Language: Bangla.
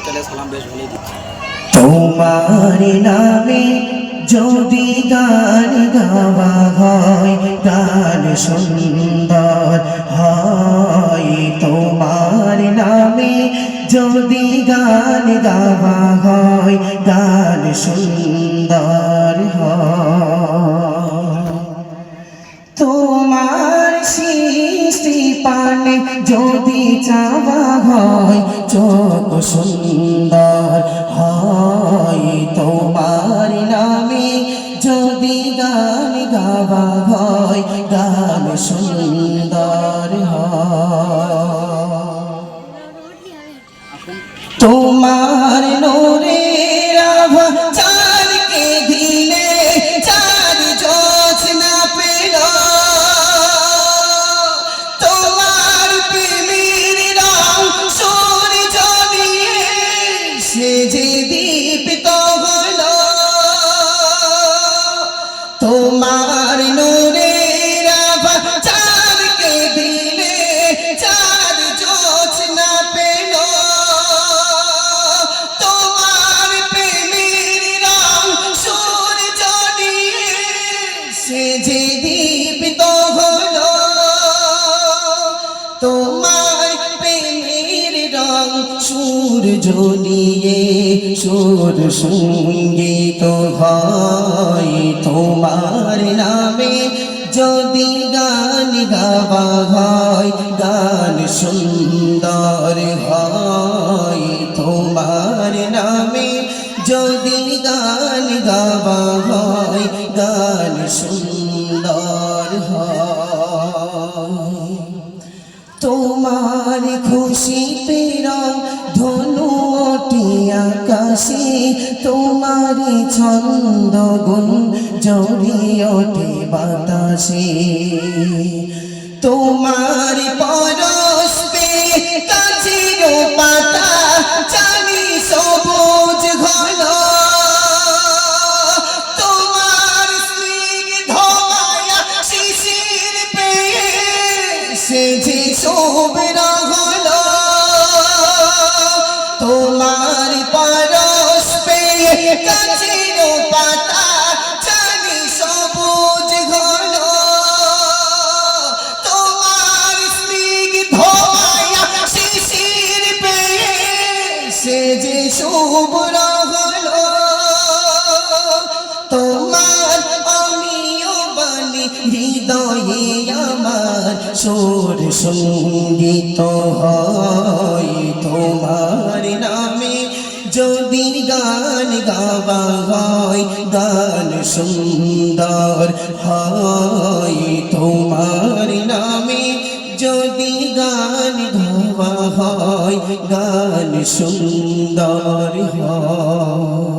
চলে সালাম বেশ ভালোই দিচ্ছে। তোমার নামে যদি গান গাওয়া হয় গান সুন্দর হয়, তোমার নামে যদি গান গাওয়া হয় গান সুন্দর হয়। তোমার সৃষ্টি পানে যদি চাওয়া হয় চোখ সুন্দর হয়, তোমার নামে যদি গান গাওয়া হয় গান সুন্দর হয়। তোমার নূরের আভা চাঁদকে দিলে চাঁদ জ্যোৎস্না পেল, তোমার প্রেমের রং সূর্য দিয়ে সে যে দীপ্ত হলো। তোমার নূরের আভা চাঁদকে দিলে চাঁদ জ্যোৎস্না পেল, তোমার প্রেমের রং সূর্য দিয়ে সে যে দীপ্ত হলো। তোমার প্রেমের রং সূর্য নিয়ে সুর সঙ্গীত হয়, তোমার নামে যদি গান গাওয়া হয় গান সুন্দর হয়, তোমার নামে যদি গান গাওয়া হয় গান সুন্দর হয়। তোমার খুশিতে রং ধনু ওঠে আকাশে, তোমার ছন্দ গুণ জড়িয়ে ওঠে বাতাসে, তোমার পরশ পেয়ে গাছের পাতা জানি সবুজ ঘন, তোমার স্নিগ্ধ মায়া শিশির পেয়ে সে যে শুভ্র হলো। তোমার পরশ পেয়ে গাছের পাতা জানি সবুজ ঘন, তোমার স্নিগ্ধ মায়া শিশির পেয়ে সে যে শুভ্র হলো। তোমার অনিয় বাণী হৃদয়ে আমার সুর সঙ্গীত হয়, তোমার নামে যদি গান গাওয়া হয় গান সুন্দর হয়, তোমার নামে যদি গান গাওয়া হয় গান সুন্দর হয়।